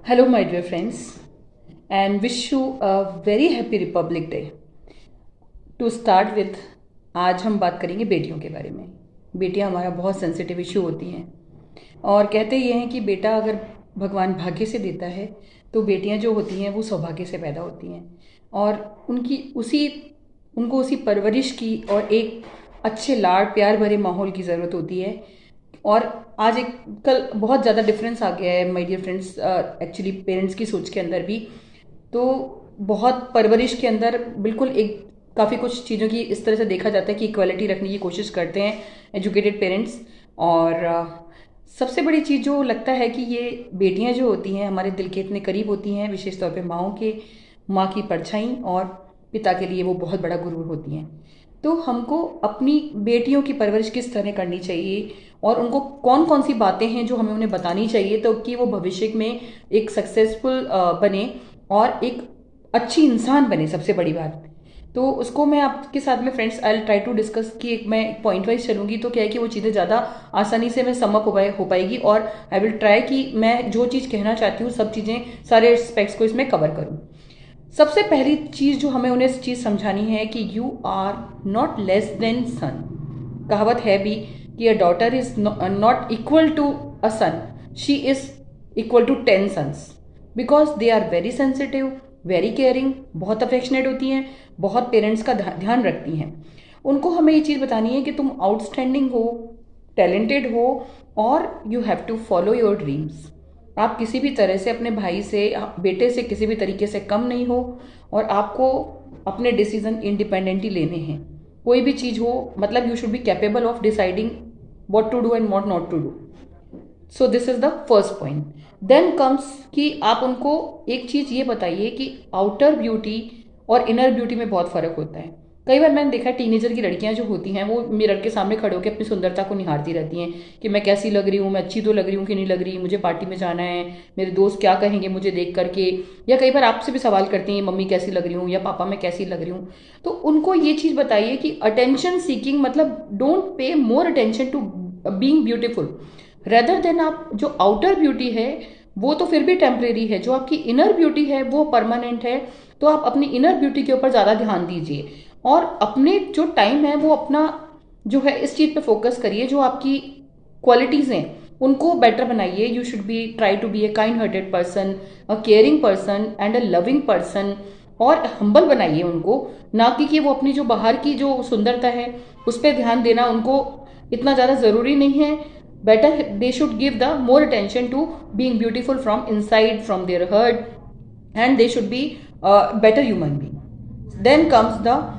Hello, my dear friends, and wish you a very happy Republic Day. To start with, आज हम बात करेंगे बेटियों के बारे में। बेटियां हमारा बहुत सेंसिटिव इशू होती हैं और कहते ये हैं कि बेटा अगर भगवान भाग्य से देता है तो बेटियां जो होती हैं वो सौभाग्य से पैदा होती हैं और उनको उसी परवरिश की और एक अच्छे लाड प्यार भरे माहौल की ज़रूरत होती है। और आज एक कल बहुत ज़्यादा डिफरेंस आ गया है my dear friends, actually parents की सोच के अंदर भी। तो बहुत परवरिश के अंदर बिल्कुल एक काफ़ी कुछ चीज़ों की इस तरह से देखा जाता है कि इक्वालिटी रखने की कोशिश करते हैं एजुकेटेड पेरेंट्स। और सबसे बड़ी चीज़ जो लगता है कि ये बेटियां जो होती हैं हमारे दिल के इतने करीब होती हैं, विशेष तौर पे माँओं के, माँ की परछाई और पिता के लिए वो बहुत बड़ा गुरूर होती हैं। तो हमको अपनी बेटियों की परवरिश किस तरह करनी चाहिए और उनको कौन कौन सी बातें हैं जो हमें उन्हें बतानी चाहिए तो कि वो भविष्य में एक सक्सेसफुल बने और एक अच्छी इंसान बने, सबसे बड़ी बात। तो उसको मैं आपके साथ में friends I try to discuss कि एक मैं पॉइंट वाइज चलूंगी तो क्या है कि वो चीज़ें ज़्यादा आसानी से मैं समअप हो पाएगी और आई विल ट्राई कि मैं जो चीज़ कहना चाहती हूँ सब चीज़ें, सारे एस्पेक्ट्स को इसमें कवर करूँ। सबसे पहली चीज़ जो हमें उन्हें चीज़ समझानी है कि you are not less than son. कहावत है भी कि a daughter is not equal to a son, she is equal to 10 sons, because they are very sensitive, very caring, बहुत अफेक्शनेट होती हैं, बहुत पेरेंट्स का ध्यान रखती हैं। उनको हमें ये चीज़ बतानी है कि तुम आउटस्टैंडिंग हो, टैलेंटेड हो और you have to follow your dreams. आप किसी भी तरह से अपने भाई से, बेटे से किसी भी तरीके से कम नहीं हो और आपको अपने डिसीजन इंडिपेंडेंटली लेने हैं। कोई भी चीज़ हो, मतलब you should be capable of deciding what to do and what not to do. So this is the first point. Then comes कि आप उनको एक चीज़ ये बताइए कि आउटर ब्यूटी और इनर ब्यूटी में बहुत फ़र्क होता है। कई बार मैंने देखा है टीनेजर की लड़कियां जो होती हैं वो मिरर के सामने खड़े होकर अपनी सुंदरता को निहारती रहती हैं कि मैं कैसी लग रही हूँ, मैं अच्छी तो लग रही हूँ कि नहीं लग रही, मुझे पार्टी में जाना है, मेरे दोस्त क्या कहेंगे मुझे देख करके। या कई बार आपसे भी सवाल करती हैं मम्मी कैसी लग रही हूँ या पापा मैं कैसी लग रही हूँ। तो उनको ये चीज़ बताइए कि अटेंशन सीकिंग मतलब don't pay more attention to being beautiful rather than आप जो आउटर ब्यूटी है वो तो फिर भी टेम्परेरी है, जो आपकी इनर ब्यूटी है वो परमानेंट है। तो आप अपनी इनर ब्यूटी के ऊपर ज़्यादा ध्यान दीजिए और अपने जो टाइम है वो अपना जो है इस चीज़ पे फोकस करिए, जो आपकी क्वालिटीज़ हैं उनको बेटर बनाइए। You should be try to be a kind hearted person, a caring person and a loving person. और हम्बल बनाइए उनको, ना कि वो अपनी जो बाहर की जो सुंदरता है उस पर ध्यान देना उनको इतना ज़्यादा ज़रूरी नहीं है। Better they should give the more attention to being beautiful from inside, from their heart, and they should be better human being. Then comes the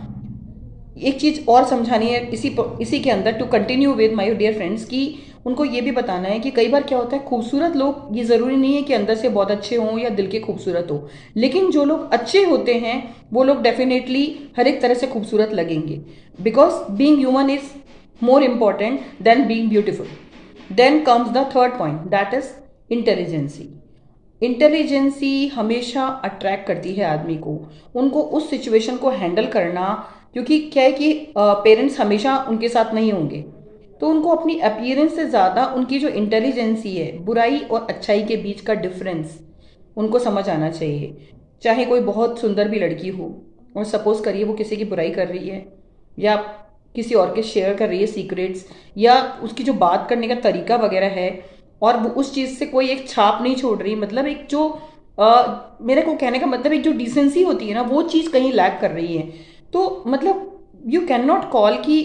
एक चीज़ और समझानी है इसी के अंदर to continue with my dear friends कि उनको ये भी बताना है कि कई बार क्या होता है, खूबसूरत लोग ये ज़रूरी नहीं है कि अंदर से बहुत अच्छे हों या दिल के खूबसूरत हो, लेकिन जो लोग अच्छे होते हैं वो लोग डेफिनेटली हर एक तरह से खूबसूरत लगेंगे, because being human is more important than being beautiful. Then comes the third point, that is intelligency. Intelligency हमेशा अट्रैक्ट करती है आदमी को, उनको उस सिचुएशन को हैंडल करना, क्योंकि क्या है कि पेरेंट्स हमेशा उनके साथ नहीं होंगे, तो उनको अपनी अपीयरेंस से ज़्यादा उनकी जो इंटेलिजेंसी है, बुराई और अच्छाई के बीच का डिफरेंस उनको समझ आना चाहिए। चाहे कोई बहुत सुंदर भी लड़की हो और सपोज करिए वो किसी की बुराई कर रही है या किसी और के शेयर कर रही है सीक्रेट्स, या उसकी जो बात करने का तरीका वगैरह है और वो उस चीज़ से कोई एक छाप नहीं छोड़ रही, मतलब एक जो मेरे को कहने का मतलब एक जो डिसेंसी होती है ना वो चीज़ कहीं लैक कर रही है, तो मतलब यू कैन नॉट कॉल कि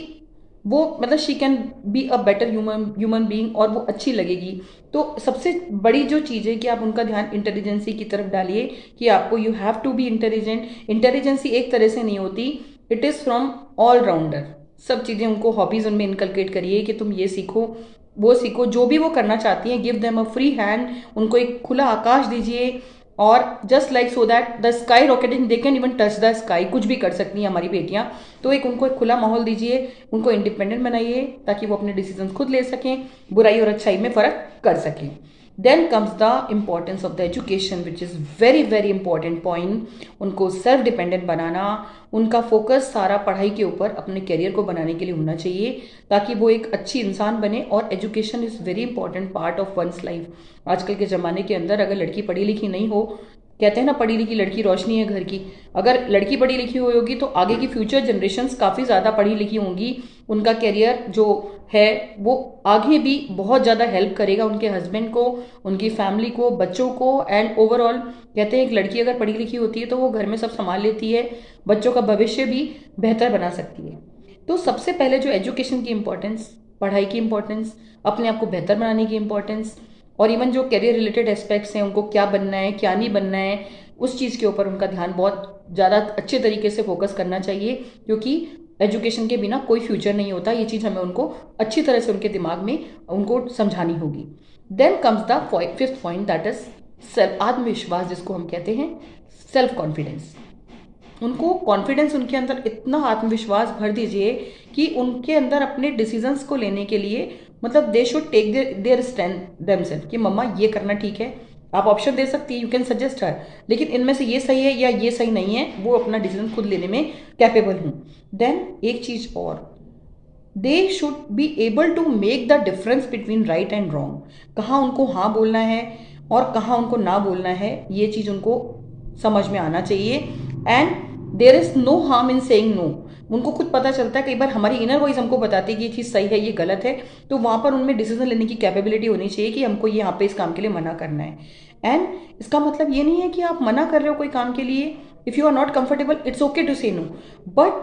वो मतलब she can be a better human being और वो अच्छी लगेगी। तो सबसे बड़ी जो चीज़ है कि आप उनका ध्यान इंटेलिजेंसी की तरफ डालिए कि आपको you have to be intelligent. Intelligency एक तरह से नहीं होती, it is from all rounder. सब चीज़ें उनको हॉबीज़ उनमें इनकलकेट करिए कि तुम ये सीखो वो सीखो, जो भी वो करना चाहती हैं give them a free hand, उनको एक खुला आकाश दीजिए। और just like so that the sky rocketing they can even touch the sky, कुछ भी कर सकती हैं हमारी बेटियां। तो एक उनको एक खुला माहौल दीजिए, उनको इंडिपेंडेंट बनाइए ताकि वो अपने डिसीजन खुद ले सकें, बुराई और अच्छाई में फ़र्क कर सकें। Then comes the importance of the education which is very very important point. उनको सेल्फ डिपेंडेंट बनाना, उनका फोकस सारा पढ़ाई के ऊपर अपने करियर को बनाने के लिए होना चाहिए ताकि वो एक अच्छी इंसान बने। और education is very important part of one's life. आजकल के ज़माने के अंदर अगर लड़की पढ़ी लिखी नहीं हो, कहते हैं ना पढ़ी लिखी लड़की रोशनी है घर की, अगर लड़की पढ़ी लिखी हुई होगी तो आगे की फ्यूचर जनरेशन्स काफ़ी ज़्यादा पढ़ी लिखी होंगी। उनका करियर जो है वो आगे भी बहुत ज़्यादा हेल्प करेगा उनके हस्बैंड को, उनकी फैमिली को, बच्चों को, एंड ओवरऑल कहते हैं एक लड़की अगर पढ़ी लिखी होती है तो वो घर में सब संभाल लेती है, बच्चों का भविष्य भी बेहतर बना सकती है। तो सबसे पहले जो एजुकेशन की इम्पोर्टेंस, पढ़ाई की इम्पोर्टेंस, अपने आप को बेहतर बनाने की इम्पोर्टेंस, और इवन जो करियर रिलेटेड एस्पेक्ट्स हैं उनको क्या बनना है क्या नहीं बनना है उस चीज़ के ऊपर उनका ध्यान बहुत ज़्यादा अच्छे तरीके से फोकस करना चाहिए, क्योंकि एजुकेशन के बिना कोई फ्यूचर नहीं होता। ये चीज़ हमें उनको अच्छी तरह से उनके दिमाग में उनको समझानी होगी। Then comes the fifth point, that is self, आत्मविश्वास जिसको हम कहते हैं सेल्फ कॉन्फिडेंस। उनको कॉन्फिडेंस, उनके अंदर इतना आत्मविश्वास भर दीजिए कि उनके अंदर अपने डिसीजंस को लेने के लिए मतलब they should take their stand themselves कि मम्मा ये करना ठीक है। आप ऑप्शन दे सकती है, यू कैन सजेस्ट हर, लेकिन इनमें से ये सही है या ये सही नहीं है, वो अपना डिसीजन खुद लेने में कैपेबल हूँ। देन एक चीज और, they should be able to make the difference between right and wrong. कहाँ उनको हाँ बोलना है और कहाँ उनको ना बोलना है, ये चीज उनको समझ में आना चाहिए। And there is no harm in saying no. उनको खुद पता चलता है, कई बार हमारी इनर वॉइस हमको बताती है कि ये चीज़ सही है ये गलत है, तो वहाँ पर उनमें डिसीजन लेने की कैपेबिलिटी होनी चाहिए कि हमको ये यहाँ पे इस काम के लिए मना करना है। एंड इसका मतलब ये नहीं है कि आप मना कर रहे हो कोई काम के लिए, if you are not comfortable it's okay to say no, but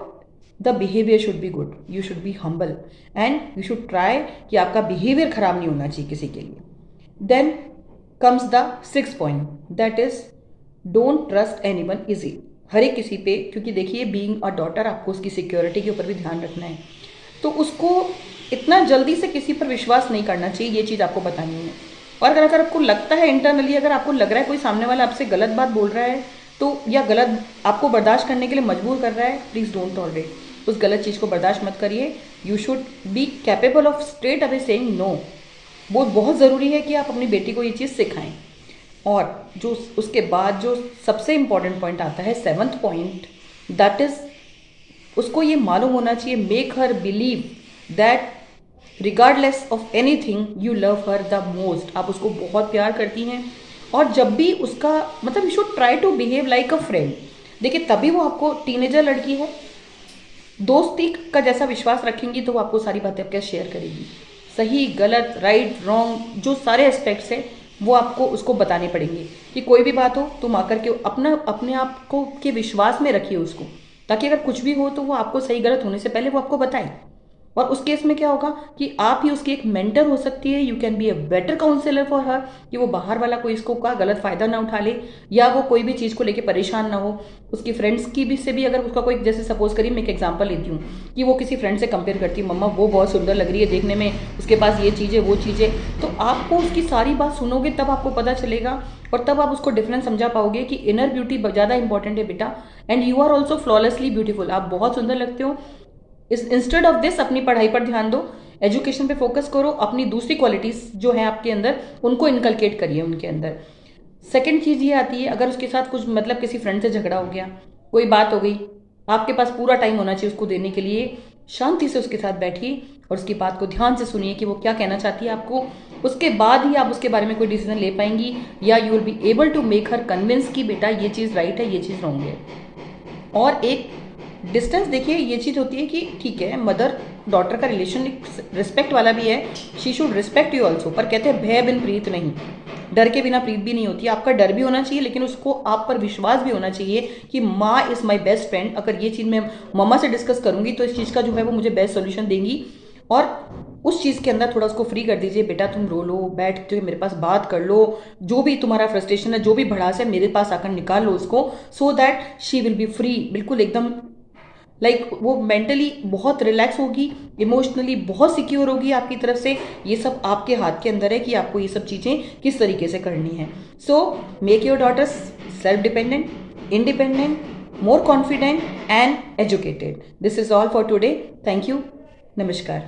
the behaviour should be good, you should be humble and you should try कि आपका बिहेवियर खराब नहीं होना चाहिए किसी के लिए। Then comes the six point, that is don't trust anyone easy. हर एक किसी पे, क्योंकि देखिए बीइंग अ डॉटर आपको उसकी सिक्योरिटी के ऊपर भी ध्यान रखना है, तो उसको इतना जल्दी से किसी पर विश्वास नहीं करना चाहिए, ये चीज़ आपको बतानी है। और अगर आपको लगता है इंटरनली, अगर आपको लग रहा है कोई सामने वाला आपसे गलत बात बोल रहा है तो, या गलत आपको बर्दाश्त करने के लिए मजबूर कर रहा है, प्लीज़ डोंट टॉलरेट उस गलत चीज़ को, बर्दाश्त मत करिए। You should be capable of straight away saying no. वो बहुत ज़रूरी है कि आप अपनी बेटी को ये चीज़ सिखाएं। और जो उसके बाद जो सबसे इंपॉर्टेंट पॉइंट आता है, सेवंथ पॉइंट, दैट इज उसको ये मालूम होना चाहिए, make her believe that regardless of anything you love her the most. आप उसको बहुत प्यार करती हैं और जब भी उसका मतलब you should try to behave like a friend. देखिए तभी वो आपको, टीनेजर लड़की है, दोस्ती का जैसा विश्वास रखेंगी तो वो आपको सारी बातें आपके शेयर करेगी। सही गलत, राइट रॉन्ग, जो सारे एस्पेक्ट्स हैं वो आपको उसको बताने पड़ेंगे कि कोई भी बात हो तुम आकर के अपने आप को के विश्वास में रखिए उसको, ताकि अगर कुछ भी हो तो वो आपको सही गलत होने से पहले वो आपको बताए। और उस केस में क्या होगा कि आप ही उसकी एक मेंटर हो सकती है, you can be a better counsellor for her, कि वो बाहर वाला कोई इसको का गलत फायदा ना उठा ले, या वो कोई भी चीज़ को लेके परेशान ना हो। उसकी फ्रेंड्स की भी से भी अगर उसका कोई, जैसे सपोज करिए मैं एक एग्जांपल लेती हूँ कि वो किसी फ्रेंड से कंपेयर करती है, मम्मा वो बहुत सुंदर लग रही है देखने में, उसके पास ये चीज़ है वो चीज़ है, तो आपको उसकी सारी बात सुनोगे तब आपको पता चलेगा और तब आप उसको डिफरेंस समझा पाओगे कि इनर ब्यूटी ज़्यादा इंपॉर्टेंट है बेटा, and you are also flawlessly beautiful. आप बहुत सुंदर लगते हो। इंस्टेड ऑफ दिस अपनी पढ़ाई पर ध्यान दो, एजुकेशन पे फोकस करो, अपनी दूसरी क्वालिटीज जो है आपके अंदर उनको इनकलकेट करिए उनके अंदर। सेकंड चीज़ ये आती है, अगर उसके साथ कुछ मतलब किसी फ्रेंड से झगड़ा हो गया, कोई बात हो गई, आपके पास पूरा टाइम होना चाहिए उसको देने के लिए। शांति से उसके साथ बैठिए और उसकी बात को ध्यान से सुनिए कि वो क्या कहना चाहती है आपको। उसके बाद ही आप उसके बारे में कोई डिसीजन ले पाएंगी, या you will be able to make her convince कि बेटा ये चीज़ राइट है ये चीज़ रॉन्ग है। और एक डिस्टेंस देखिए, ये चीज़ होती है कि ठीक है मदर डॉटर का रिलेशन रिस्पेक्ट वाला भी है, she should respect you also, पर कहते हैं भय बिन प्रीत नहीं, डर के बिना प्रीत भी नहीं होती। आपका डर भी होना चाहिए लेकिन उसको आप पर विश्वास भी होना चाहिए कि माँ इज़ माई बेस्ट फ्रेंड, अगर ये चीज़ मैं मम्मा से डिस्कस करूंगी तो इस चीज़ का जो है वो मुझे बेस्ट सोल्यूशन देंगी। और उस चीज़ के अंदर थोड़ा उसको फ्री कर दीजिए, बेटा तुम रो लो, बैठ के मेरे पास बात कर लो, जो भी तुम्हारा फ्रस्ट्रेशन है, जो भी भड़ास है मेरे पास आकर निकाल लो उसको, so that she will be free, बिल्कुल एकदम लाइक वो मेंटली बहुत रिलैक्स होगी, इमोशनली बहुत सिक्योर होगी आपकी तरफ से। ये सब आपके हाथ के अंदर है कि आपको ये सब चीज़ें किस तरीके से करनी है। So make your daughters self dependent, independent, more confident and educated. This is all for today. Thank you. Namaskar.